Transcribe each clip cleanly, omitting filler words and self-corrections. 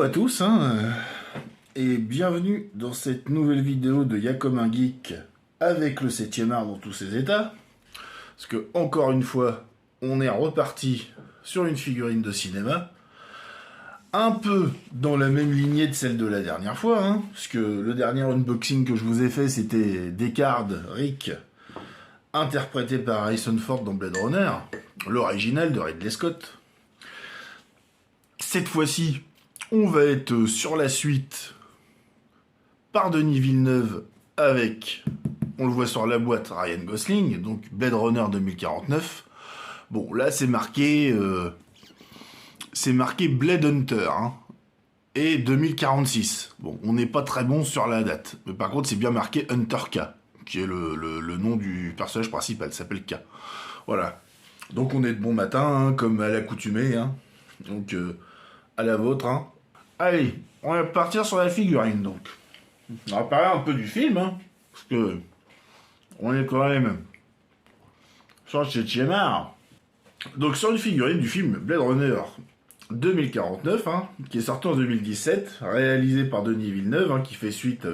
à tous, et bienvenue dans cette nouvelle vidéo de Y'a comme un geek avec le 7e art dans tous ses états. Parce que, encore une fois, on est reparti sur une figurine de cinéma, un peu dans la même lignée de celle de la dernière fois, parce que le dernier unboxing que je vous ai fait, c'était Descartes, Rick, interprété par Harrison Ford dans Blade Runner, l'original de Ridley Scott. Cette fois-ci, on va être sur la suite par Denis Villeneuve avec, on le voit sur la boîte, Ryan Gosling, donc Blade Runner 2049. Bon, là c'est marqué Blade Hunter et 2046. Bon, on n'est pas très bon sur la date, mais par contre c'est bien marqué Hunter K, qui est le nom du personnage principal, s'appelle K. Voilà. Donc on est de bon matin, comme à l'accoutumée, donc à la vôtre. Allez, on va partir sur la figurine, donc. On va parler un peu du film, parce que on est quand même sur le 7e art. Donc sur une figurine du film Blade Runner 2049, qui est sorti en 2017, réalisé par Denis Villeneuve, qui fait suite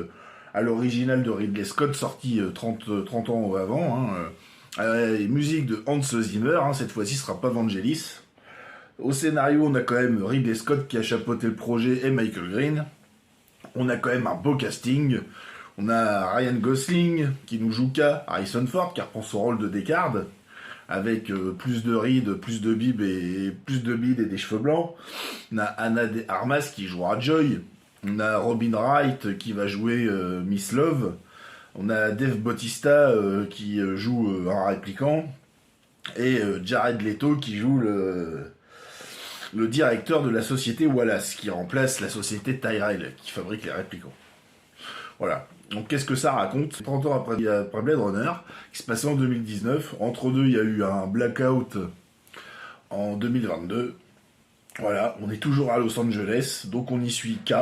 à l'original de Ridley Scott, sorti 30 ans avant. Musique de Hans Zimmer, cette fois-ci ce sera pas Vangelis. Au scénario, on a quand même Ridley Scott qui a chapeauté le projet et Michael Green. On a quand même un beau casting. On a Ryan Gosling qui nous joue K, Harrison Ford qui reprend son rôle de Descartes, avec plus de rides, plus de bides et des cheveux blancs. On a Ana de Armas qui jouera Joy. On a Robin Wright qui va jouer Miss Love. On a Dave Bautista qui joue un répliquant. Et Jared Leto qui joue le directeur de la société Wallace, qui remplace la société Tyrell, qui fabrique les réplicants. Voilà. Donc qu'est-ce que ça raconte? 30 ans après Blade Runner, qui se passait en 2019. Entre deux, il y a eu un blackout en 2022. Voilà, on est toujours à Los Angeles, donc on y suit K,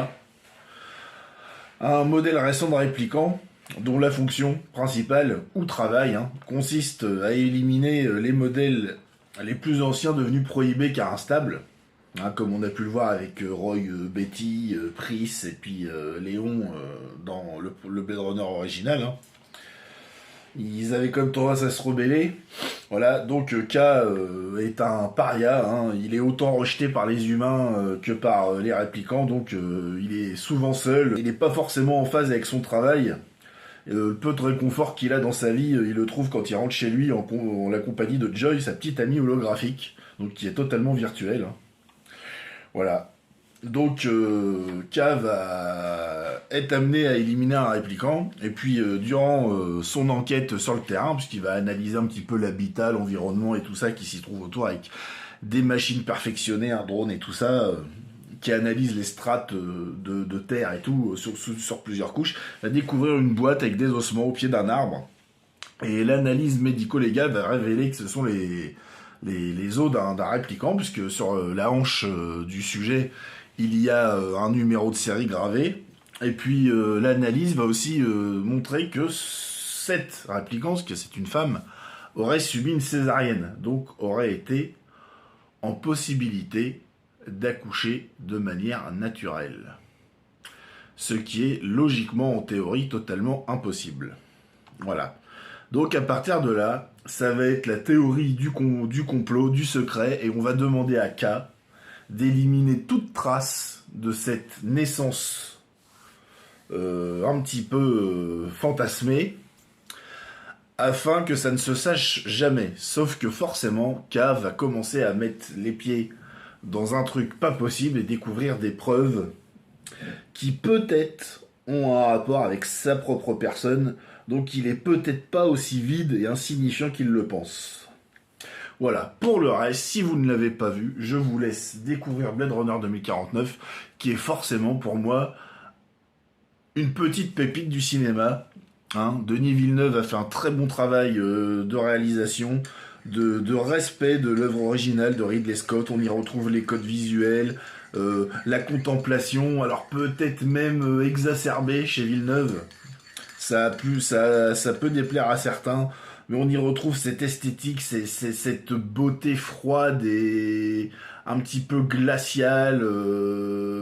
un modèle récent de répliquant, dont la fonction principale, ou travail, consiste à éliminer les modèles les plus anciens devenus prohibés car instables, comme on a pu le voir avec Roy, Betty, Pris et puis Léon dans le Blade Runner original. Ils avaient comme tendance à se rebeller. Voilà, donc K est un paria, il est autant rejeté par les humains que par les répliquants, donc il est souvent seul, il n'est pas forcément en phase avec son travail. Le peu de réconfort qu'il a dans sa vie, il le trouve quand il rentre chez lui en la compagnie de Joy, sa petite amie holographique, donc qui est totalement virtuelle. Voilà. Donc K va être amené à éliminer un répliquant, et puis durant son enquête sur le terrain, puisqu'il va analyser un petit peu l'habitat, l'environnement et tout ça qui s'y trouve autour, avec des machines perfectionnées, un drone et tout ça, qui analyse les strates de terre et tout, sur plusieurs couches, va découvrir une boîte avec des ossements au pied d'un arbre. Et l'analyse médico-légale va révéler que ce sont les os d'un répliquant, puisque sur la hanche du sujet, il y a un numéro de série gravé. Et puis l'analyse va aussi montrer que cette répliquant, parce que c'est une femme, aurait subi une césarienne, donc aurait été en possibilité d'accoucher de manière naturelle. Ce qui est logiquement, en théorie, totalement impossible. Voilà. Donc à partir de là, ça va être la théorie du complot, du secret, et on va demander à K d'éliminer toute trace de cette naissance un petit peu fantasmée, afin que ça ne se sache jamais. Sauf que forcément, K va commencer à mettre les pieds dans un truc pas possible et découvrir des preuves qui peut-être ont un rapport avec sa propre personne, donc il est peut-être pas aussi vide et insignifiant qu'il le pense. Voilà, pour le reste, si vous ne l'avez pas vu, je vous laisse découvrir Blade Runner 2049, qui est forcément pour moi une petite pépite du cinéma. Denis Villeneuve a fait un très bon travail de réalisation, de respect de l'œuvre originale de Ridley Scott. On y retrouve les codes visuels, la contemplation, alors peut-être même exacerbée chez Villeneuve. Ça peut déplaire à certains, mais on y retrouve cette esthétique, cette beauté froide et un petit peu glaciale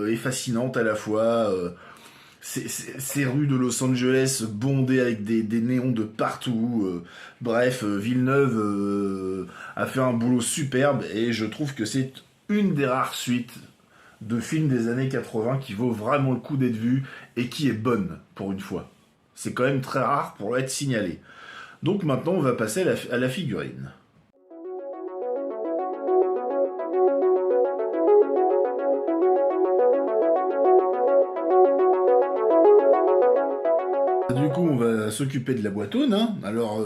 et fascinante à la fois. Ces rues de Los Angeles bondées avec des néons de partout. Bref, Villeneuve a fait un boulot superbe et je trouve que c'est une des rares suites de films des années 80 qui vaut vraiment le coup d'être vue et qui est bonne pour une fois. C'est quand même très rare pour être signalé. Donc maintenant on va passer à la figurine. Du coup, on va s'occuper de la boîtoune. Hein. Alors,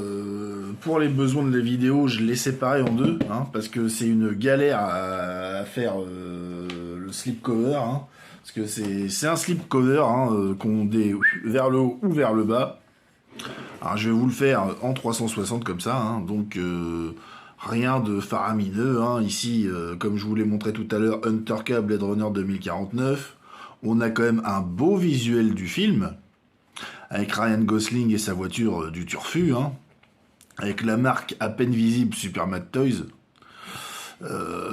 pour les besoins de la vidéo, je l'ai séparé en deux, hein, parce que c'est une galère à faire le slipcover. Hein, parce que c'est un slipcover hein, qu'on dé vers le haut ou vers le bas. Alors, je vais vous le faire en 360 comme ça. Hein, donc, rien de faramineux. Hein. Ici, comme je vous l'ai montré tout à l'heure, Hunter K Blade Runner 2049. On a quand même un beau visuel du film. Avec Ryan Gosling et sa voiture du turfu, hein, avec la marque à peine visible Super Mad Toys.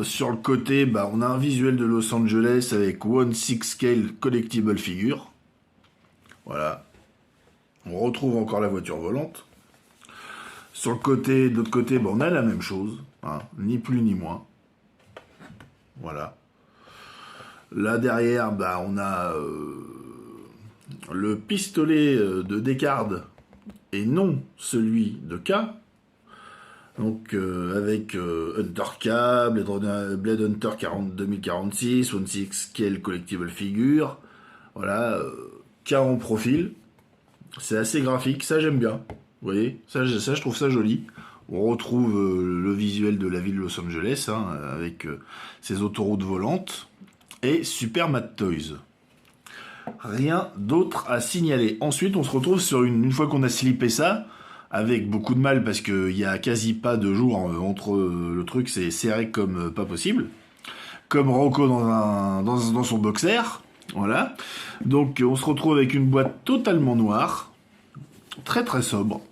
Sur le côté, bah, on a un visuel de Los Angeles avec 1/6 scale collectible figure. Voilà. On retrouve encore la voiture volante. Sur le côté, de l'autre côté, bah, on a la même chose, hein, ni plus ni moins. Voilà. Là derrière, bah, on a le pistolet de Descartes et non celui de K. Donc avec Hunter K, Blade Hunter 2046, 1/6 scale collectible figure. Voilà, K en profil. C'est assez graphique, ça j'aime bien. Vous voyez, ça je trouve ça joli. On retrouve le visuel de la ville de Los Angeles, hein, avec ses autoroutes volantes. Et Super Mad Toys. Rien d'autre à signaler. Ensuite, on se retrouve sur une fois qu'on a slippé ça, avec beaucoup de mal parce qu'il n'y a quasi pas de jour entre le truc, c'est serré comme pas possible. Comme Rocco dans son boxer. Voilà. Donc, on se retrouve avec une boîte totalement noire, très très sobre.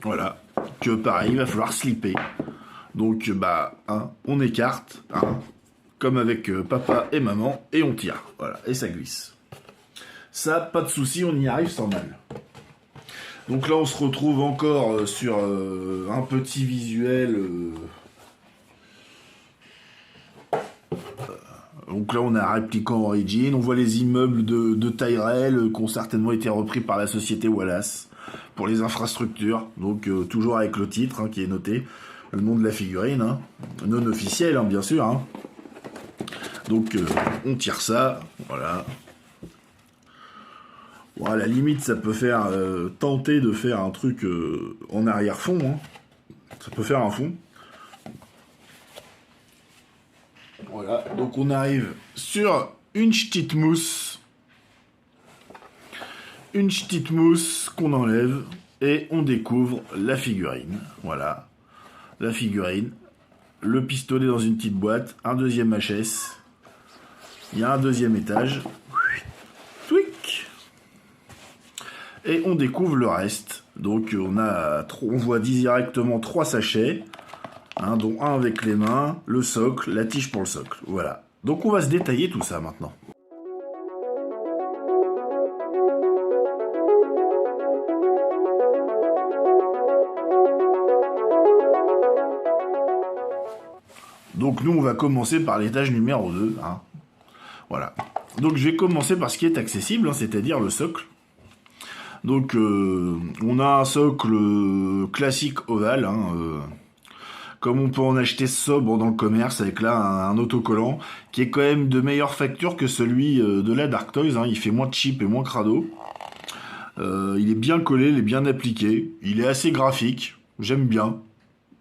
Voilà. Que pareil, il va falloir slipper. Donc, bah, hein, on écarte, hein, comme avec papa et maman, et on tire. Voilà, et ça glisse. Ça, pas de souci, on y arrive sans mal. Donc là, on se retrouve encore sur un petit visuel. Donc là, on a un Replicant Origin. On voit les immeubles de Tyrell qui ont certainement été repris par la société Wallace pour les infrastructures. Donc toujours avec le titre hein, qui est noté, le nom de la figurine, hein, non officiel, hein, bien sûr. Hein. Donc on tire ça, voilà. Bon, à la limite, ça peut faire tenter de faire un truc en arrière-fond. Hein. Ça peut faire un fond. Voilà, donc on arrive sur une petite mousse. Une petite mousse qu'on enlève et on découvre la figurine. Voilà, la figurine. Le pistolet dans une petite boîte, un deuxième HS. Il y a un deuxième étage. Tweak. Et on découvre le reste. Donc on voit directement 3 sachets, hein, dont un avec les mains, le socle, la tige pour le socle. Voilà. Donc on va se détailler tout ça maintenant. Donc nous on va commencer par l'étage numéro 2. Hein. Voilà. Donc je vais commencer par ce qui est accessible, hein, c'est-à-dire le socle. Donc on a un socle classique ovale, hein, comme on peut en acheter sobre dans le commerce, avec là un autocollant qui est quand même de meilleure facture que celui de la Dark Toys. Hein, il fait moins cheap et moins crado. Il est bien collé, il est bien appliqué, il est assez graphique, j'aime bien.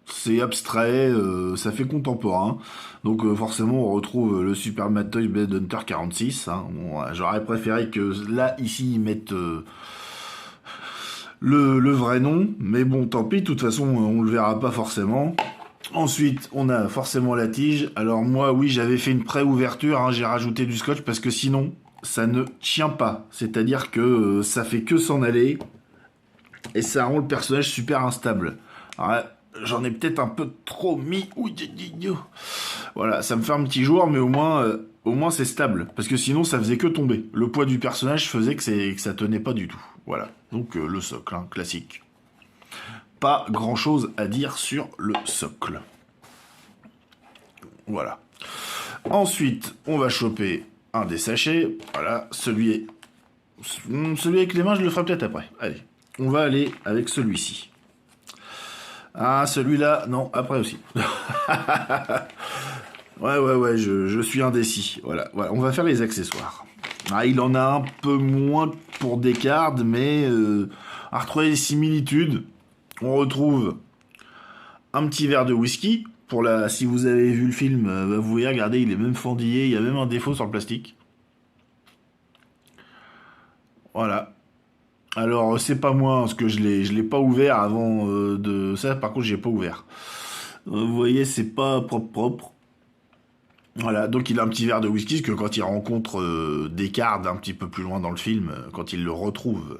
C'est abstrait, ça fait contemporain. Donc forcément on retrouve le Super Mad Toys Blade Hunter 46. Hein. Bon, j'aurais préféré que là, ici, ils mettent le vrai nom. Mais bon, tant pis, de toute façon, on le verra pas forcément. Ensuite, on a forcément la tige. Alors moi, oui, j'avais fait une pré-ouverture. Hein, j'ai rajouté du scotch parce que sinon, ça ne tient pas. C'est-à-dire que ça fait que s'en aller. Et ça rend le personnage super instable. Alors là, j'en ai peut-être un peu trop mis. Voilà, ça me fait un petit jour, mais au moins c'est stable. Parce que sinon, ça faisait que tomber. Le poids du personnage faisait que ça tenait pas du tout. Voilà, donc le socle, hein, classique. Pas grand-chose à dire sur le socle. Voilà. Ensuite, on va choper un des sachets. Voilà, celui avec les mains, je le ferai peut-être après. Allez, on va aller avec celui-ci. Ah, celui-là, non, après aussi. Ouais, je suis indécis. Voilà, on va faire les accessoires. Ah, il en a un peu moins pour des cartes, mais à retrouver les similitudes, on retrouve un petit verre de whisky. Si vous avez vu le film, vous voyez, regardez, il est même fendillé, il y a même un défaut sur le plastique. Voilà. Alors, c'est pas moi, parce que je l'ai pas ouvert avant de... Ça, par contre, j'ai pas ouvert. Vous voyez, c'est pas propre. Voilà, donc il a un petit verre de whisky, parce que quand il rencontre Descartes un petit peu plus loin dans le film, quand il le retrouve,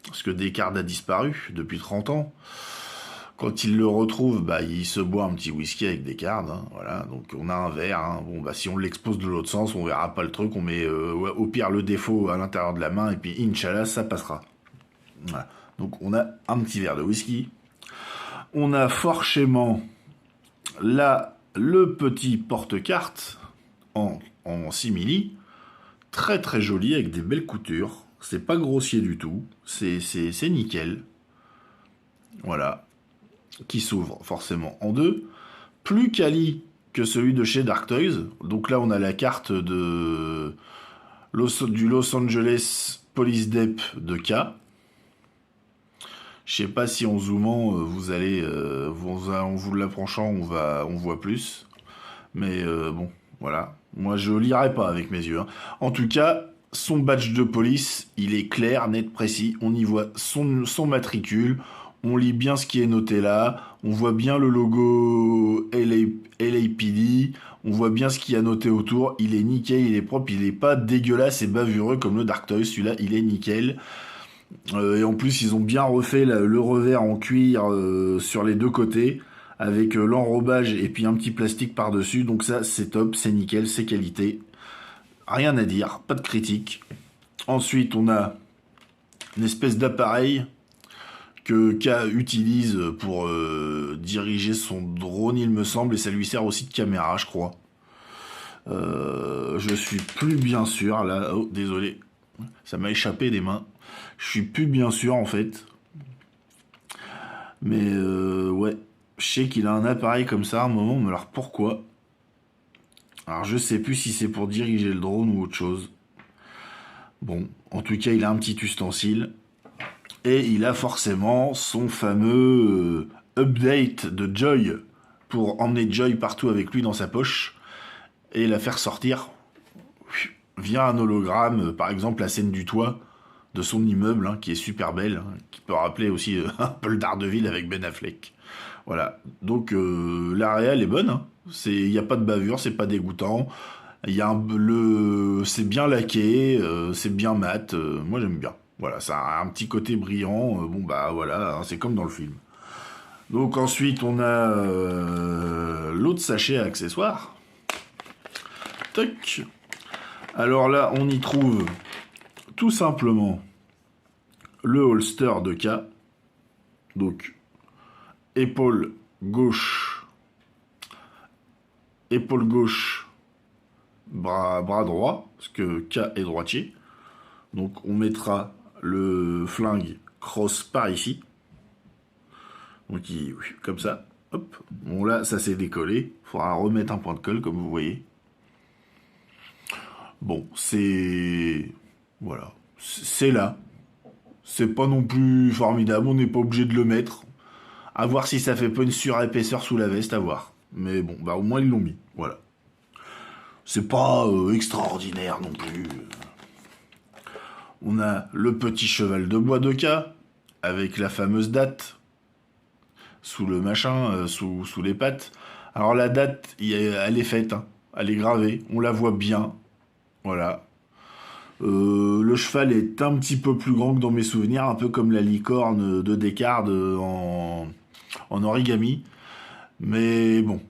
parce que Descartes a disparu depuis 30 ans, quand il le retrouve, bah, il se boit un petit whisky avec Descartes, hein, voilà, donc on a un verre, hein. Bon, bah, si on l'expose de l'autre sens, on verra pas le truc, on met au pire le défaut à l'intérieur de la main, et puis Inch'Allah, ça passera. Voilà. Donc on a un petit verre de whisky, on a forcément là le petit porte-carte en simili, très très joli, avec des belles coutures, c'est pas grossier du tout, c'est nickel, voilà, qui s'ouvre forcément en deux, plus quali que celui de chez Dark Toys. Donc là, on a la carte du Los Angeles Police Dep de K. Je sais pas si en zoomant, vous allez, en vous l'approchant, on voit plus. Mais bon, voilà. Moi, je lirai pas avec mes yeux, hein. En tout cas, son badge de police, il est clair, net, précis. On y voit son matricule. On lit bien ce qui est noté là. On voit bien le logo LAPD. On voit bien ce qu'il y a noté autour. Il est nickel, il est propre, il est pas dégueulasse et bavureux comme le Dark Toys. Celui-là, il est nickel. Et en plus, ils ont bien refait le revers en cuir sur les deux côtés, avec l'enrobage et puis un petit plastique par-dessus. Donc ça, c'est top, c'est nickel, c'est qualité. Rien à dire, pas de critique. Ensuite, on a une espèce d'appareil que K utilise pour diriger son drone, il me semble, et ça lui sert aussi de caméra, je crois. Je suis plus bien sûr, là, oh, désolé, ça m'a échappé des mains. Je suis plus bien sûr, en fait. Mais ouais, je sais qu'il a un appareil comme ça à un moment, mais alors pourquoi? Alors je sais plus si c'est pour diriger le drone ou autre chose. Bon, en tout cas, il a un petit ustensile. Et il a forcément son fameux update de Joy pour emmener Joy partout avec lui dans sa poche et la faire sortir via un hologramme, par exemple la scène du toit de son immeuble, hein, qui est super belle, hein, qui peut rappeler aussi un peu le Daredevil avec Ben Affleck. Voilà, donc la réelle est bonne, hein. Il n'y a pas de bavure, c'est pas dégoûtant. C'est bien laqué, c'est bien mat, moi j'aime bien. Voilà, ça a un petit côté brillant, bon bah voilà, hein, c'est comme dans le film. Donc ensuite on a l'autre sachet à accessoires. Toc. Alors là on y trouve tout simplement le holster de K. Donc épaule gauche, bras droit, parce que K est droitier. Donc on mettra le flingue cross par ici. Donc comme ça. Hop. Bon là, ça s'est décollé. Faudra remettre un point de colle, comme vous voyez. Bon, c'est... Voilà. C'est là. C'est pas non plus formidable. On n'est pas obligé de le mettre. À voir si ça fait pas une surépaisseur sous la veste, à voir. Mais bon, bah au moins ils l'ont mis. Voilà. C'est pas extraordinaire non plus. On a le petit cheval de bois de K, avec la fameuse date, sous le machin, sous les pattes. Alors la date, elle est faite, hein. Elle est gravée, on la voit bien. Voilà. Le cheval est un petit peu plus grand que dans mes souvenirs, un peu comme la licorne de Descartes en origami. Mais bon,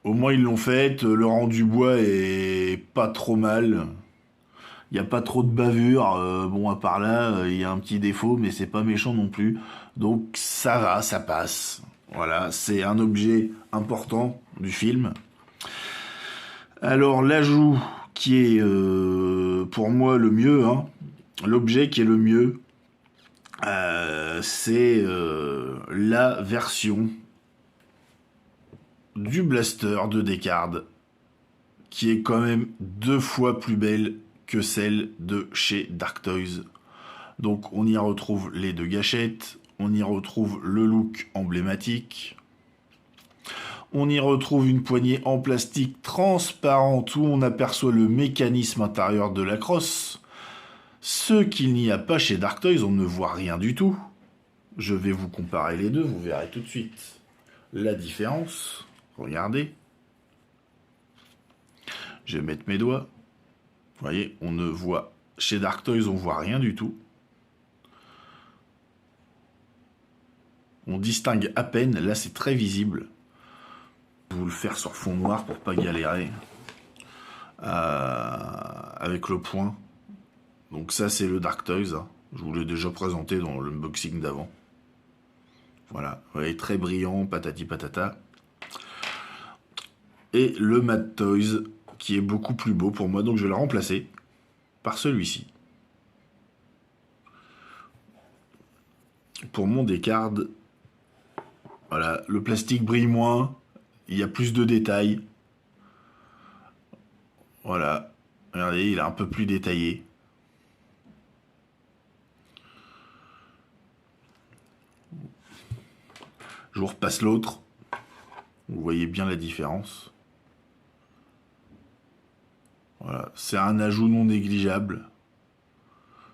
au moins ils l'ont faite. Le rendu bois est pas trop mal. Il n'y a pas trop de bavure. Bon, à part là, il y a un petit défaut, mais c'est pas méchant non plus. Donc ça va, ça passe. Voilà, c'est un objet important du film. Alors l'ajout qui est pour moi le mieux, hein, l'objet qui est le mieux, c'est la version du blaster de Descartes, qui est quand même 2 fois plus belle que celle de chez Dark Toys. Donc on y retrouve les 2 gâchettes, on y retrouve le look emblématique, on y retrouve une poignée en plastique transparente où on aperçoit le mécanisme intérieur de la crosse. Ce qu'il n'y a pas chez Dark Toys, on ne voit rien du tout. Je vais vous comparer les deux, vous verrez tout de suite la différence. Regardez. Je vais mettre mes doigts. Vous voyez, on ne voit... Chez Dark Toys, on voit rien du tout. On distingue à peine. Là, c'est très visible. Je vais vous le faire sur fond noir pour pas galérer. Avec le point. Donc ça, c'est le Dark Toys. Hein. Je vous l'ai déjà présenté dans l'unboxing d'avant. Voilà. Vous voyez, très brillant, patati patata. Et le Mad Toys, qui est beaucoup plus beau pour moi. Donc je vais le remplacer par celui-ci. Pour mon Descartes, voilà, le plastique brille moins, il y a plus de détails. Voilà, regardez, il est un peu plus détaillé. Je vous repasse l'autre. Vous voyez bien la différence. Voilà, c'est un ajout non négligeable.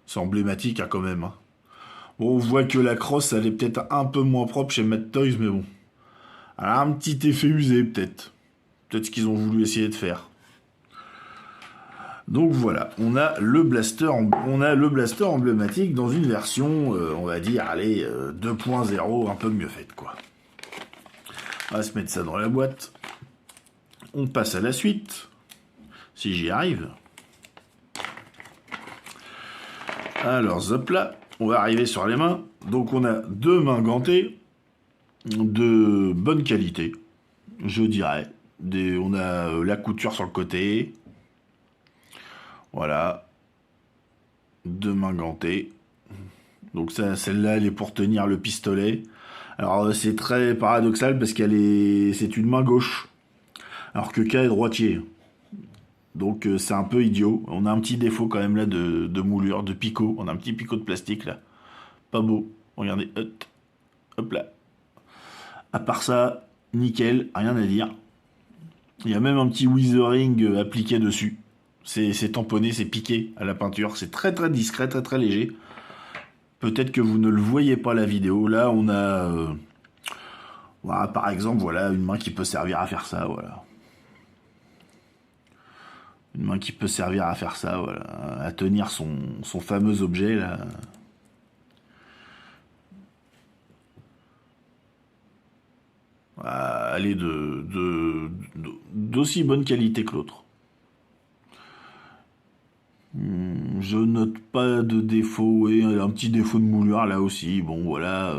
C'est emblématique hein, quand même. Hein. Bon, on voit que la crosse, elle est peut-être un peu moins propre chez Mad Toys, mais bon. Elle a un petit effet usé, peut-être. Peut-être ce qu'ils ont voulu essayer de faire. Donc voilà, on a le blaster emblématique dans une version, on va dire, allez, 2.0, un peu mieux faite, quoi. On va se mettre ça dans la boîte. On passe à la suite, si j'y arrive. Alors, hop là, on va arriver sur les mains. Donc on a 2 mains gantées de bonne qualité, je dirais. On a la couture sur le côté. Voilà. 2 mains gantées. Donc celle-là, elle est pour tenir le pistolet. Alors c'est très paradoxal parce c'est une main gauche. Alors que K est droitier. Donc c'est un peu idiot. On a un petit défaut quand même là de moulure, de picot. On a un petit picot de plastique là. Pas beau. Regardez. Hop là. À part ça, nickel. Rien à dire. Il y a même un petit weathering appliqué dessus. C'est tamponné, c'est piqué à la peinture. C'est très très discret, très très léger. Peut-être que vous ne le voyez pas la vidéo. Là, on a... voilà, par exemple, voilà, une main qui peut servir à faire ça, voilà. Une main qui peut servir à faire ça, voilà. À tenir son fameux objet, là. Voilà, elle est d'aussi bonne qualité que l'autre. Je note pas de défaut, et un petit défaut de moulure là aussi. Bon voilà,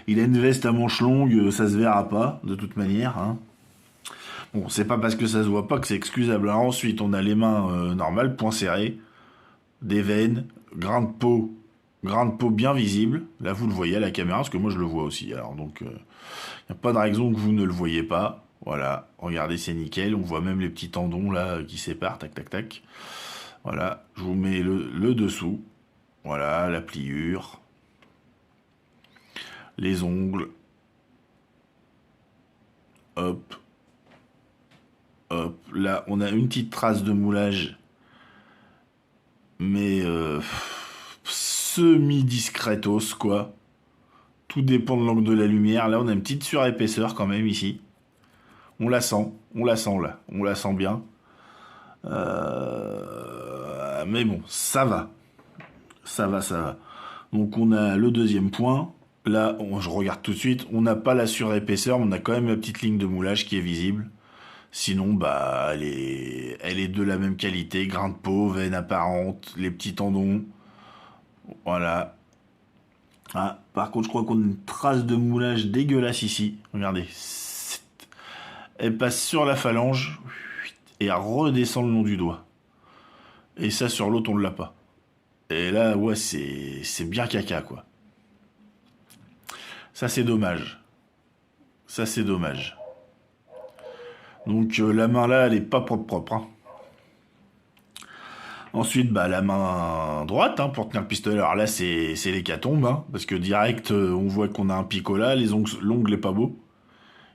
il a une veste à manches longues, ça se verra pas de toute manière. Hein. Bon, c'est pas parce que ça se voit pas que c'est excusable. Alors, ensuite, on a les mains normales, poings serrés, des veines, grain de peau bien visible. Là, vous le voyez à la caméra, parce que moi je le vois aussi. Alors donc, il n'y a pas de raison que vous ne le voyez pas. Voilà, regardez, c'est nickel. On voit même les petits tendons là qui séparent, tac tac tac. Voilà, je vous mets le dessous. Voilà, la pliure. Les ongles. Hop. Hop. Là, on a une petite trace de moulage. Mais semi-discretos, quoi. Tout dépend de l'angle de la lumière. Là, on a une petite surépaisseur quand même ici. On la sent là. On la sent bien. Mais bon, ça va. Ça va, ça va. Donc on a le deuxième point. Là, je regarde tout de suite. On n'a pas la surépaisseur, mais on a quand même la petite ligne de moulage qui est visible. Sinon, bah, elle est de la même qualité. Grain de peau, veine apparente, les petits tendons. Voilà. Ah, par contre, je crois qu'on a une trace de moulage dégueulasse ici. Regardez. Elle passe sur la phalange et elle redescend le long du doigt. Et ça, sur l'autre, on ne l'a pas. Et là, ouais, c'est bien caca, quoi. Ça, c'est dommage. Ça, c'est dommage. Donc, la main, là, elle est pas propre, hein. Ensuite, bah, la main droite, hein, pour tenir le pistolet. Alors là, c'est l'hécatombe, hein, parce que direct, on voit qu'on a un picot là. L'ongle est pas beau.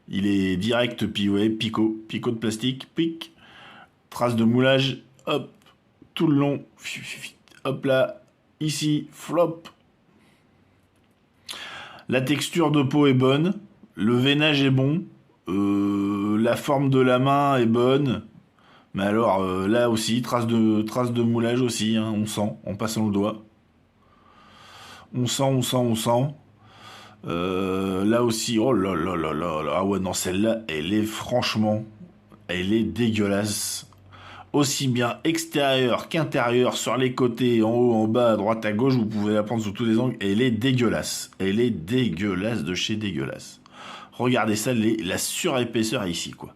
Il est direct, ouais, picot de plastique, pic. Trace de moulage, hop, tout le long. Hop là, ici, flop. La texture de peau est bonne, le veinage est bon, la forme de la main est bonne. Mais alors là aussi, trace de moulage aussi, hein, on sent en passant le doigt. On sent. Là aussi, oh là là là là là. Ah ouais, non, celle-là, elle est dégueulasse. Aussi bien extérieur qu'intérieur, sur les côtés, en haut, en bas, à droite, à gauche, vous pouvez la prendre sous tous les angles. Elle est dégueulasse. Elle est dégueulasse de chez dégueulasse. Regardez ça, la surépaisseur ici, quoi.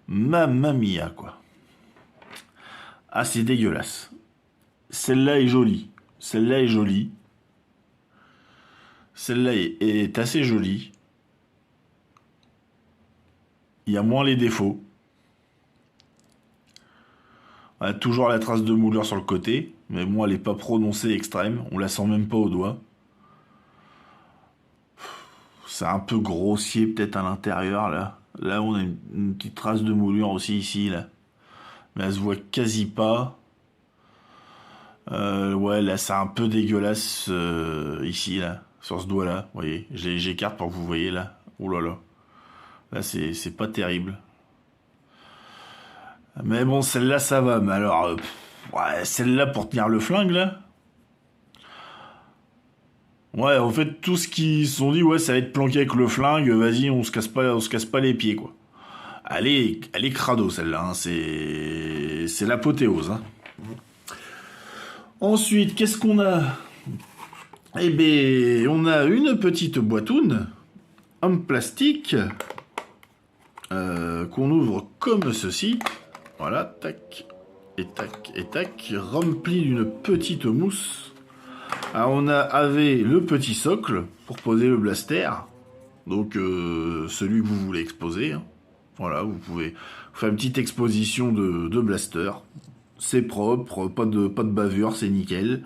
Mamma mia, quoi. Ah, c'est dégueulasse. Celle-là est jolie. Celle-là est jolie. Celle-là est assez jolie. Il y a moins les défauts. On a toujours la trace de moulure sur le côté, mais moi elle n'est pas prononcée extrême, on la sent même pas au doigt. C'est un peu grossier peut-être à l'intérieur là. Là on a une petite trace de moulure aussi ici là. Mais elle se voit quasi pas. Ouais là c'est un peu dégueulasse ici là, sur ce doigt là. Vous voyez, j'écarte pour que vous voyez là. Oh là là. Là c'est pas terrible. Mais bon, celle-là, ça va. Mais alors, ouais, celle-là pour tenir le flingue, là. Ouais, en fait, tout ce qu'ils se sont dit, ouais, ça va être planqué avec le flingue. Vas-y, on se casse pas les pieds, quoi. Elle est crado, celle-là. Hein, c'est l'apothéose. Hein. Ensuite, qu'est-ce qu'on a? Eh ben, on a une petite boitoune en plastique qu'on ouvre comme ceci. Voilà, tac, et tac, et tac, rempli d'une petite mousse. Alors on avait le petit socle pour poser le blaster, donc celui que vous voulez exposer. Hein. Voilà, vous pouvez faire une petite exposition de blaster. C'est propre, pas de bavure, c'est nickel.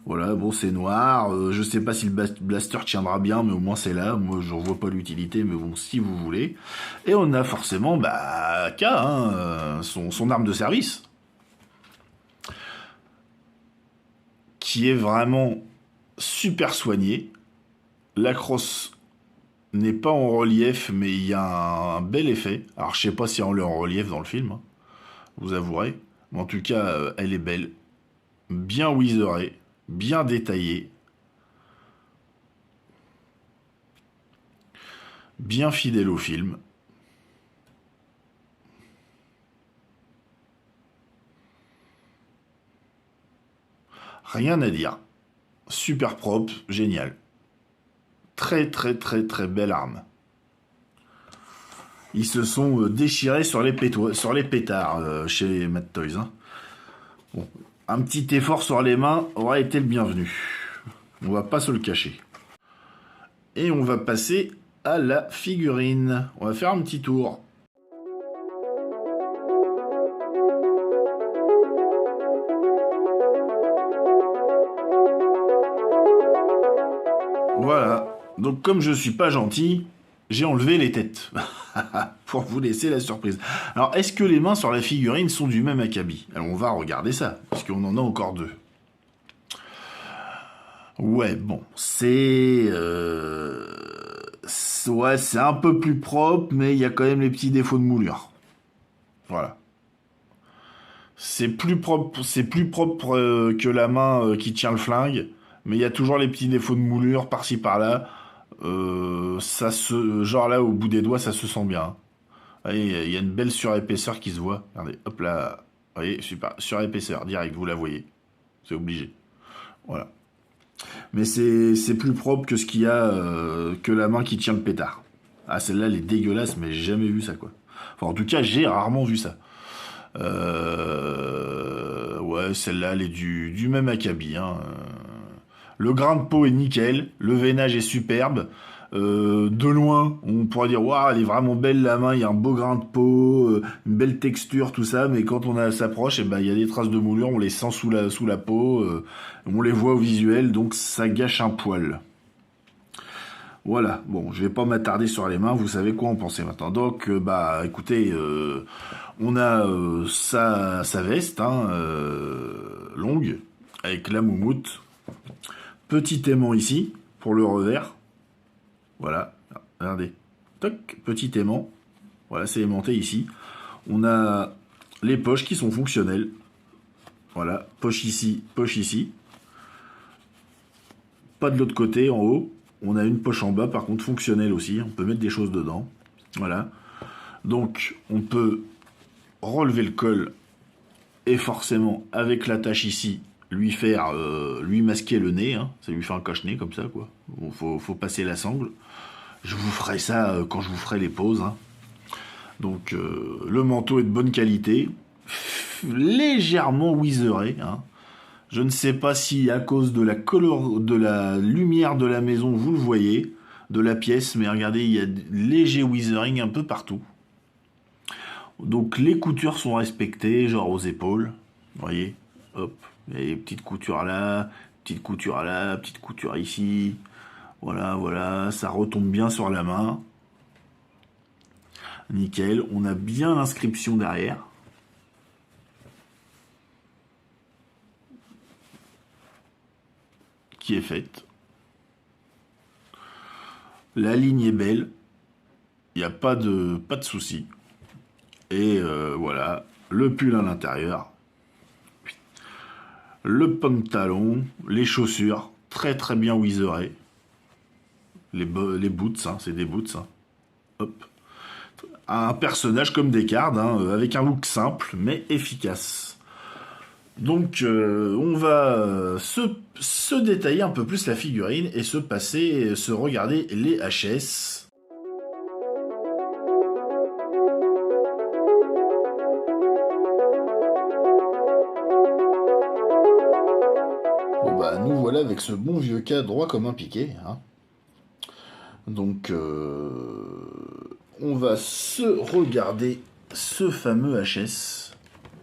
Voilà, bon c'est noir, je sais pas si le blaster tiendra bien, mais au moins c'est là, moi j'en vois pas l'utilité, mais bon si vous voulez. Et on a forcément, bah, K, hein, son arme de service. Qui est vraiment super soignée. La crosse n'est pas en relief, mais il y a un bel effet. Alors je sais pas si on l'a en relief dans le film, hein, vous avouerez. Mais en tout cas, elle est belle. Bien wizerée. Bien détaillé, bien fidèle au film. Rien à dire. Super propre, génial. Très très très très belle arme. Ils se sont déchirés sur les pétards chez Mad Toys. Hein. Bon, un petit effort sur les mains aurait été le bienvenu. On va pas se le cacher. Et on va passer à la figurine. On va faire un petit tour. Voilà. Donc comme je suis pas gentil, j'ai enlevé les têtes. Pour vous laisser la surprise. Alors, est-ce que les mains sur la figurine sont du même acabit? Alors, on va regarder ça, parce qu'on en a encore deux. Ouais, bon, ouais, c'est un peu plus propre, mais il y a quand même les petits défauts de moulure. Voilà. c'est plus propre que la main qui tient le flingue, mais il y a toujours les petits défauts de moulure par-ci par-là. Genre là, au bout des doigts, ça se sent bien, hein. Vous voyez, il y a une belle surépaisseur qui se voit. Regardez, hop là. Vous voyez, super. Surépaisseur, direct, vous la voyez. C'est obligé. Voilà. Mais c'est plus propre que ce qu'il y a, que la main qui tient le pétard. Ah, celle-là, elle est dégueulasse, mais j'ai jamais vu ça, quoi. Enfin, en tout cas, j'ai rarement vu ça. Ouais, celle-là, elle est du même acabit, hein. Le grain de peau est nickel, le veinage est superbe. De loin, on pourrait dire waouh, elle est vraiment belle la main, il y a un beau grain de peau, une belle texture, tout ça. Mais quand s'approche, eh ben il y a des traces de moulure, on les sent sous la peau, on les voit au visuel, donc ça gâche un poil. Voilà. Bon, je vais pas m'attarder sur les mains. Vous savez quoi en penser maintenant. Donc, bah, écoutez, on a sa veste, hein, longue, avec la moumoute. Petit aimant ici, pour le revers. Voilà, regardez. Toc, petit aimant. Voilà, c'est aimanté ici. On a les poches qui sont fonctionnelles. Voilà, poche ici, poche ici. Pas de l'autre côté, en haut. On a une poche en bas, par contre, fonctionnelle aussi. On peut mettre des choses dedans. Voilà. Donc, on peut relever le col et forcément, avec l'attache ici, lui masquer le nez, hein. Ça lui fait un cache-nez comme ça, quoi. Bon, faut passer la sangle. Je vous ferai ça quand je vous ferai les poses, hein. Donc le manteau est de bonne qualité, légèrement wizeré, hein. Je ne sais pas si à cause de de la lumière de la maison vous le voyez, de la pièce, mais regardez, il y a léger wizering un peu partout. Donc les coutures sont respectées, genre aux épaules, vous voyez, hop. Il y a des petites coutures là, petite couture là, petite couture ici. Voilà, voilà, ça retombe bien sur la main. Nickel, on a bien l'inscription derrière. Qui est faite. La ligne est belle. Il n'y a pas de souci. Et voilà, le pull à l'intérieur. Le pantalon, les chaussures, très très bien wizerées. Les boots, hein, c'est des boots, hein. Hop. Un personnage comme Descartes, hein, avec un look simple mais efficace. Donc on va se détailler un peu plus la figurine et se regarder les HS. Bon bah nous voilà avec ce bon vieux cas droit comme un piquet, hein. Donc on va se regarder ce fameux HS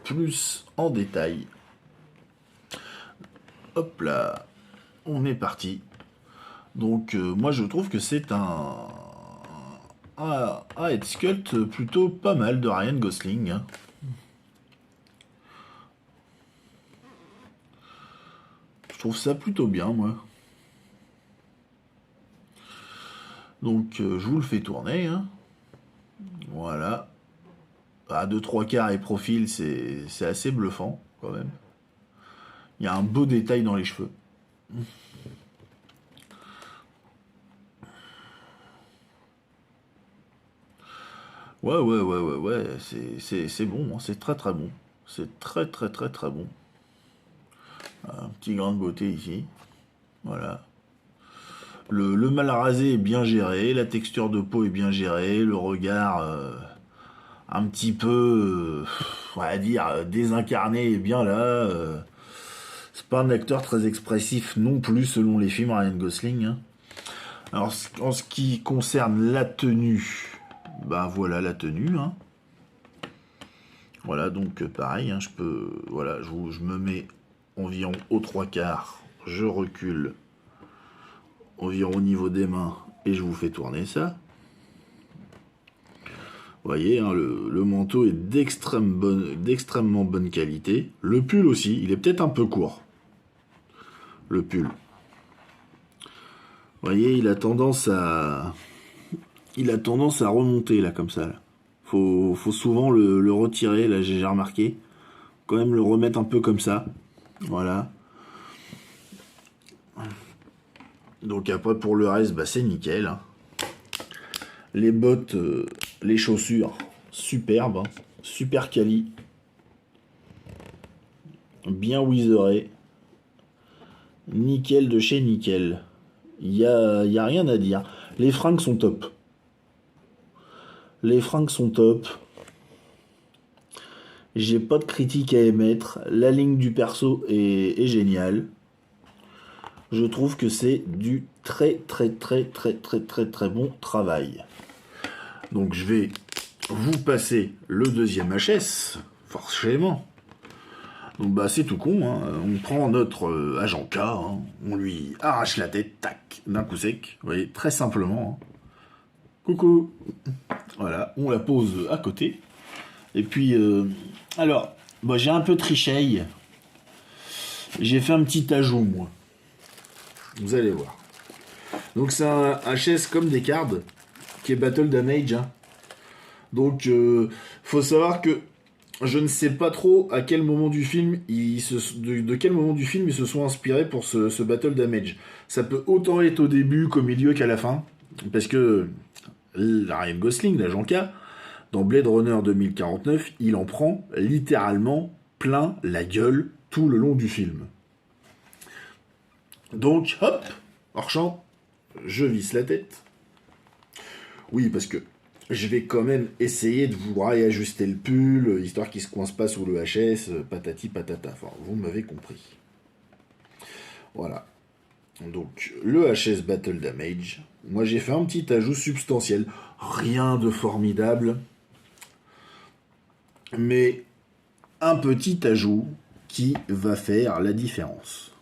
plus en détail. Hop là, on est parti. Donc moi je trouve que c'est un head sculpt plutôt pas mal de Ryan Gosling, hein. Je trouve ça plutôt bien, moi. Donc je vous le fais tourner, hein. Voilà. À 2/3 et profil, c'est assez bluffant quand même. Il y a un beau détail dans les cheveux. Ouais, c'est bon, hein, c'est très très bon. C'est très très très très bon. Un petit grain de beauté ici. Voilà. Le mal rasé est bien géré, la texture de peau est bien gérée, le regard un petit peu, on va dire, désincarné est bien là. C'est pas un acteur très expressif non plus selon les films Ryan Gosling, hein. Alors en ce qui concerne la tenue, ben voilà la tenue, hein. Voilà, donc pareil, hein, voilà, je me mets environ aux 3/4, je recule environ au niveau des mains et je vous fais tourner ça. Vous voyez, hein, le manteau est d'extrêmement bonne qualité. Le pull aussi, il est peut-être un peu court. Le pull. Vous voyez, il a tendance à remonter là comme ça. Là. Faut souvent le retirer, là j'ai remarqué. quand même le remettre un peu comme ça. Voilà. Donc après pour le reste, bah, c'est nickel. Hein. Les bottes, les chaussures, superbes. Hein. Super quali. Bien wizeré. Nickel de chez nickel. Y a rien à dire. Les fringues sont top. Les fringues sont top. J'ai pas de critique à émettre. La ligne du perso est géniale. Je trouve que c'est du très bon travail. Donc je vais vous passer le deuxième HS, forcément. Donc bah c'est tout con, hein. On prend notre agent K, hein. On lui arrache la tête, tac, d'un coup sec, vous voyez, très simplement. Hein. Coucou. Voilà, on la pose à côté. Et puis, alors, bah, j'ai un peu triché. J'ai fait un petit ajout, moi. Vous allez voir. Donc c'est un HS comme des cards, qui est Battle Damage. Hein. Donc, faut savoir que je ne sais pas trop à quel moment du film de quel moment du film ils se sont inspirés pour ce Battle Damage. Ça peut autant être au début qu'au milieu qu'à la fin, parce que Ryan Gosling, l'agent K, dans Blade Runner 2049, il en prend littéralement plein la gueule tout le long du film. Donc, hop, hors champ, je visse la tête. Oui, parce que je vais quand même essayer de vous réajuster le pull, histoire qu'il se coince pas sous le HS, patati patata. Enfin, vous m'avez compris. Voilà. Donc, le HS Battle Damage. Moi, j'ai fait un petit ajout substantiel. Rien de formidable. Mais un petit ajout qui va faire la différence.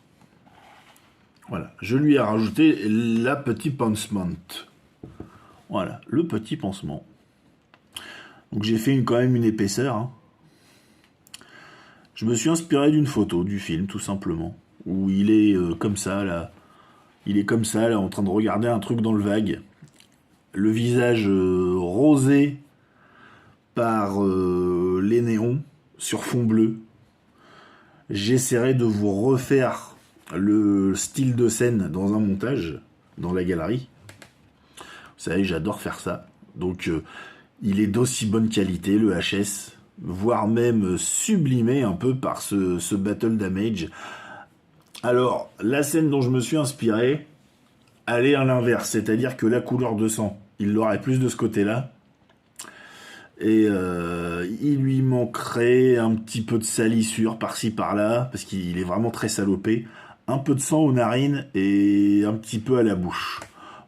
Voilà. Je lui ai rajouté la petite pansement. Voilà, le petit pansement. Donc j'ai fait quand même une épaisseur. Hein. Je me suis inspiré d'une photo du film, tout simplement. Où il est comme ça, là. Il est comme ça, là, en train de regarder un truc dans le vague. Le visage rosé par les néons sur fond bleu. J'essaierai de vous refaire le style de scène dans un montage, dans la galerie. Vous savez, j'adore faire ça. Donc, il est d'aussi bonne qualité, le HS, voire même sublimé un peu par ce Battle Damage. Alors, la scène dont je me suis inspiré, elle est à l'inverse, c'est-à-dire que la couleur de sang, il l'aurait plus de ce côté-là. Et il lui manquerait un petit peu de salissure par-ci par-là, parce qu'il est vraiment très salopé. Un peu de sang aux narines et un petit peu à la bouche.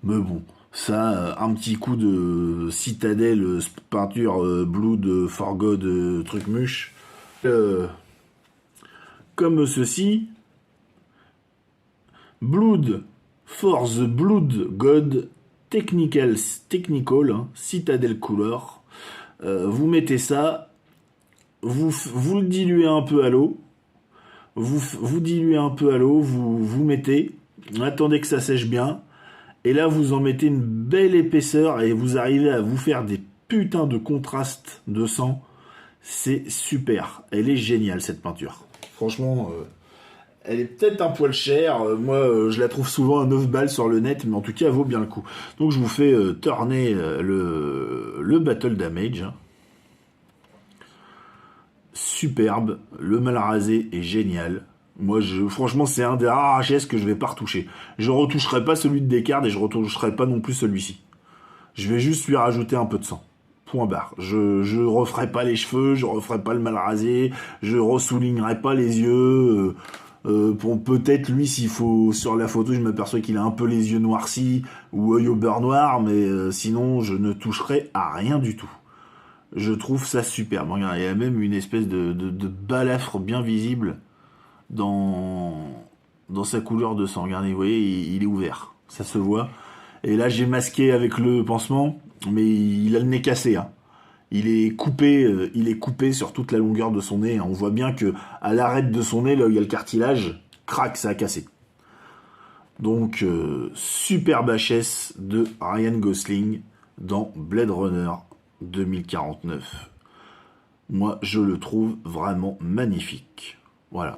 Mais bon, ça, un petit coup de citadelle, peinture Blood for God, truc muche. Comme ceci. Blood for the Blood God Technical, hein, Citadel Couleur. Vous mettez ça, vous le diluez un peu à l'eau, vous diluez un peu à l'eau, vous mettez, attendez que ça sèche bien, et là vous en mettez une belle épaisseur et vous arrivez à vous faire des putains de contrastes de sang. C'est super, elle est géniale cette peinture. Franchement, elle est peut-être un poil chère, moi je la trouve souvent à 9 balles sur le net, mais en tout cas elle vaut bien le coup. Donc je vous fais tourner le Battle Damage. Superbe, le mal rasé est génial. Moi, franchement, c'est un des rares HS que je vais pas retoucher. Je retoucherai pas celui de Descartes et je retoucherai pas non plus celui-ci. Je vais juste lui rajouter un peu de sang. Point barre. Je referai pas les cheveux, je referai pas le mal rasé, je ressoulignerai pas les yeux. Pour peut-être lui, s'il faut, sur la photo, je m'aperçois qu'il a un peu les yeux noircis ou œil au beurre noir, mais sinon, je ne toucherai à rien du tout. Je trouve ça superbe. Regarde, il y a même une espèce de balafre bien visible dans sa couleur de sang. Regardez, vous voyez, il est ouvert. Ça se voit. Et là, j'ai masqué avec le pansement, mais il a le nez cassé. Hein. Il est coupé sur toute la longueur de son nez. On voit bien que à l'arête de son nez, là où il y a le cartilage, crac, ça a cassé. Donc, superbe HS de Ryan Gosling dans Blade Runner 2049. Moi, je le trouve vraiment magnifique. Voilà.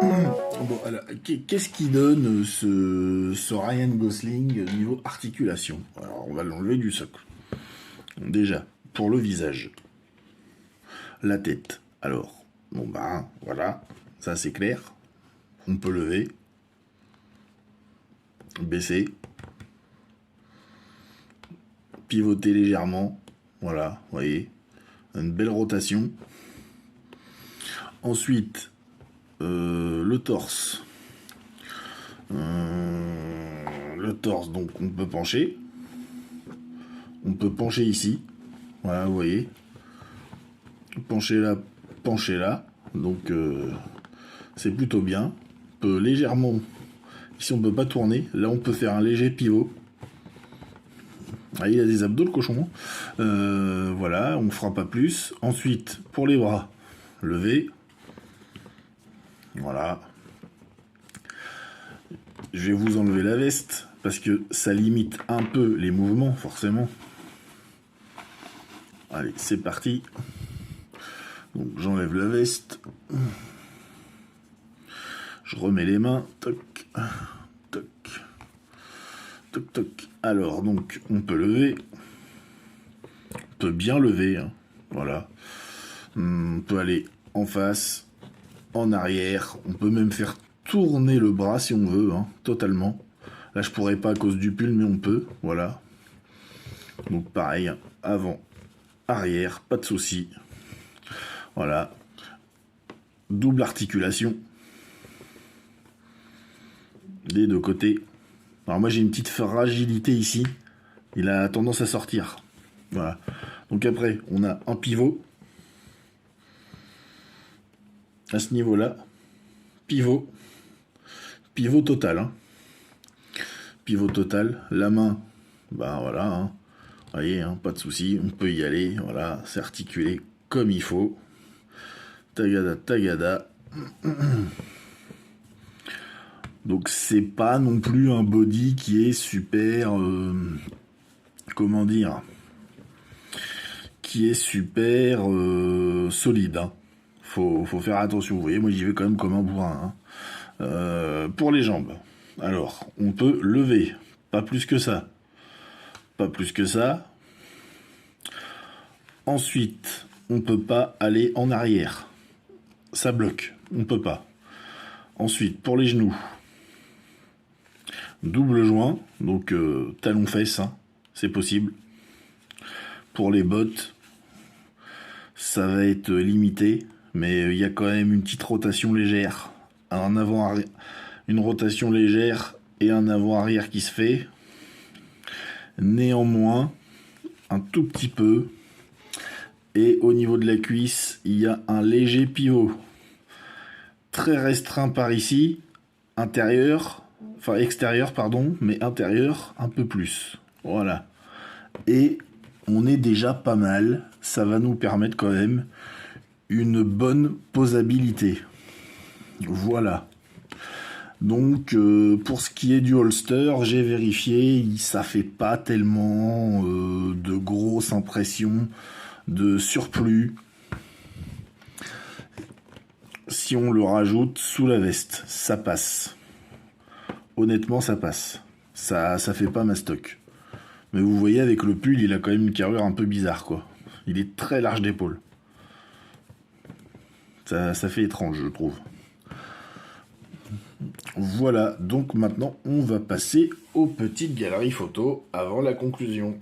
Bon, alors, qu'est-ce qui donne ce Ryan Gosling niveau articulation? Alors, on va l'enlever du socle. Déjà, pour le visage. La tête. Alors, bon ben, voilà. Ça, c'est clair. On peut lever. Baisser. Pivoter légèrement. Voilà, vous voyez. Une belle rotation. Ensuite, le torse. Le torse, donc on peut pencher. On peut pencher ici. Voilà, vous voyez. Pencher là, pencher là. Donc, c'est plutôt bien. On peut légèrement... Ici, on peut pas tourner. Là, on peut faire un léger pivot. Ah, il a des abdos, le cochon. Voilà, on fera pas plus. Ensuite, pour les bras, lever. Voilà. Je vais vous enlever la veste, parce que ça limite un peu les mouvements, forcément. Allez, c'est parti. Donc, j'enlève la veste. Je remets les mains. Toc, toc, toc, toc. Alors, donc, on peut lever. On peut bien lever. Hein. Voilà. On peut aller en face, en arrière. On peut même faire tourner le bras si on veut, hein, totalement. Là, je pourrais pas à cause du pull, mais on peut. Voilà. Donc, pareil, avant, arrière, pas de souci. Voilà. Double articulation. Des deux côtés. Alors moi j'ai une petite fragilité ici. Il a tendance à sortir. Voilà. Donc après, on a un pivot. À ce niveau-là. Pivot. Pivot total. Hein. Pivot total. La main, bah voilà. Hein. Vous voyez, hein, pas de souci. On peut y aller. Voilà. C'est articulé comme il faut. Tagada, tagada. Donc c'est pas non plus un body qui est super, comment dire, qui est super solide. Hein. Faut faire attention. Vous voyez, moi j'y vais quand même comme un bourrin. Hein. Pour les jambes, alors on peut lever, pas plus que ça, pas plus que ça. Ensuite, on peut pas aller en arrière, ça bloque, on peut pas. Ensuite, pour les genoux. Double joint, donc talon-fesse, hein, c'est possible. Pour les bottes, ça va être limité, mais il y a quand même une petite rotation légère. Un avant-arrière, une rotation légère et un avant-arrière qui se fait. Néanmoins, un tout petit peu. Et au niveau de la cuisse, il y a un léger pivot. Très restreint par ici, intérieur. Enfin, extérieur, pardon, mais intérieur, un peu plus. Voilà. Et on est déjà pas mal. Ça va nous permettre quand même une bonne posabilité. Voilà. Donc, pour ce qui est du holster, j'ai vérifié, ça fait pas tellement de grosses impressions de surplus. Si on le rajoute sous la veste, ça passe. Honnêtement, ça passe. Ça fait pas mastoc. Mais vous voyez, avec le pull, il a quand même une carrure un peu bizarre, quoi. Il est très large d'épaule. Ça fait étrange, je trouve. Voilà, donc maintenant, on va passer aux petites galeries photos avant la conclusion.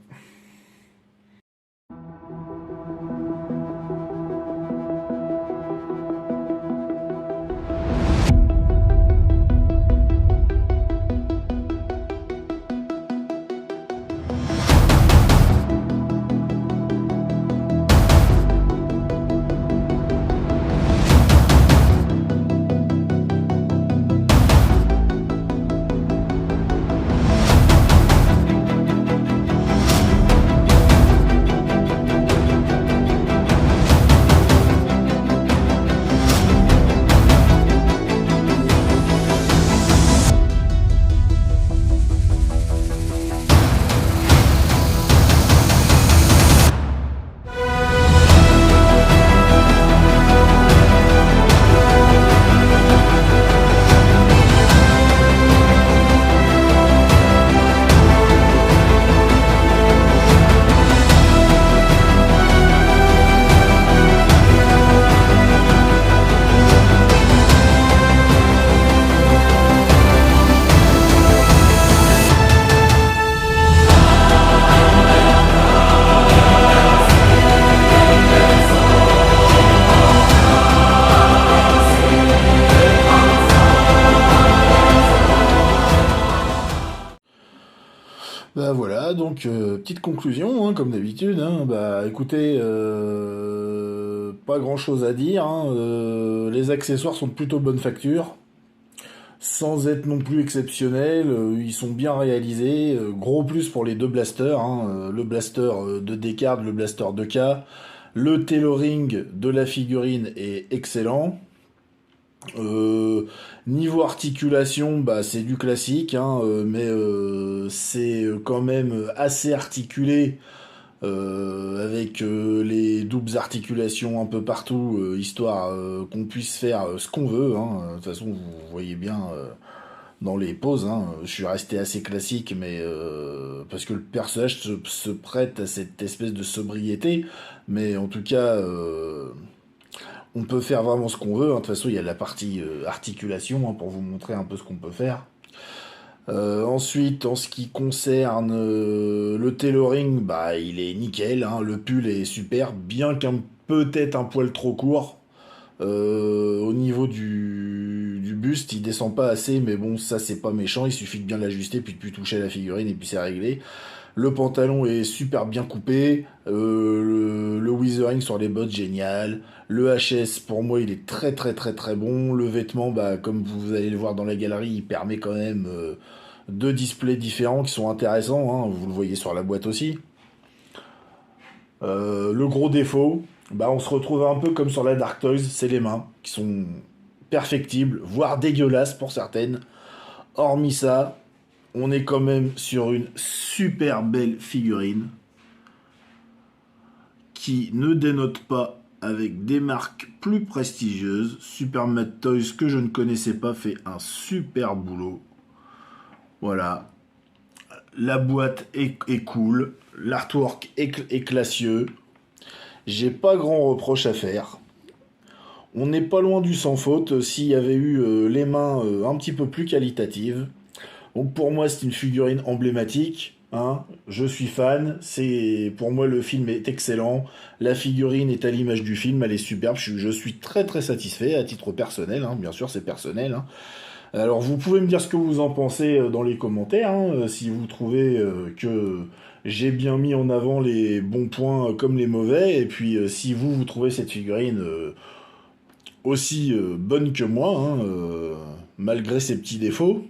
voilà, donc petite conclusion, hein, comme d'habitude. Hein. Bah écoutez, pas grand chose à dire. Hein. Les accessoires sont de plutôt bonne facture, sans être non plus exceptionnels. Ils sont bien réalisés. Gros plus pour les deux blasters. Hein. Le blaster de Descartes, le blaster de K. Le tailoring de la figurine est excellent. Niveau articulation, bah c'est du classique, hein, mais c'est quand même assez articulé avec les doubles articulations un peu partout, histoire qu'on puisse faire ce qu'on veut. Hein. De toute façon, vous voyez bien dans les poses, hein, je suis resté assez classique, mais parce que le personnage se prête à cette espèce de sobriété, mais en tout cas. On peut faire vraiment ce qu'on veut. Hein. De toute façon, il y a la partie articulation hein, pour vous montrer un peu ce qu'on peut faire. Ensuite, en ce qui concerne le tailoring, bah, il est nickel. Hein. Le pull est super, bien qu'un peut-être un poil trop court. Au niveau du buste, il descend pas assez, mais bon, ça c'est pas méchant. Il suffit de bien l'ajuster, puis de plus toucher la figurine, et puis c'est réglé. Le pantalon est super bien coupé. Le withering sur les bottes, génial. Le HS, pour moi, il est très très très très bon. Le vêtement, bah, comme vous allez le voir dans la galerie, il permet quand même deux displays différents qui sont intéressants. Hein. Vous le voyez sur la boîte aussi. Le gros défaut, bah, on se retrouve un peu comme sur la Dark Toys, c'est les mains qui sont perfectibles, voire dégueulasses pour certaines. Hormis ça, on est quand même sur une super belle figurine qui ne dénote pas avec des marques plus prestigieuses. Super Mad Toys, que je ne connaissais pas, fait un super boulot. Voilà. La boîte est cool. L'artwork est classieux. J'ai pas grand reproche à faire. On n'est pas loin du sans faute s'il y avait eu les mains un petit peu plus qualitatives. Donc pour moi c'est une figurine emblématique. Hein. Je suis fan. Pour moi le film est excellent. La figurine est à l'image du film. Elle est superbe. Je suis très très satisfait à titre personnel. Hein. Bien sûr c'est personnel. Hein. Alors vous pouvez me dire ce que vous en pensez dans les commentaires. Hein, si vous trouvez que j'ai bien mis en avant les bons points comme les mauvais. Et puis si vous trouvez cette figurine aussi bonne que moi, hein, malgré ses petits défauts.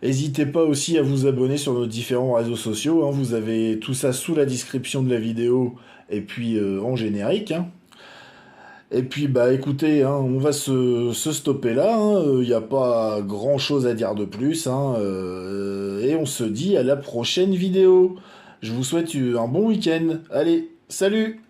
N'hésitez pas aussi à vous abonner sur nos différents réseaux sociaux. Hein, vous avez tout ça sous la description de la vidéo et puis en générique. Hein. Et puis bah écoutez, hein, on va se stopper là. Il n'y a pas grand chose à dire de plus. Hein, et on se dit à la prochaine vidéo. Je vous souhaite un bon week-end. Allez, salut!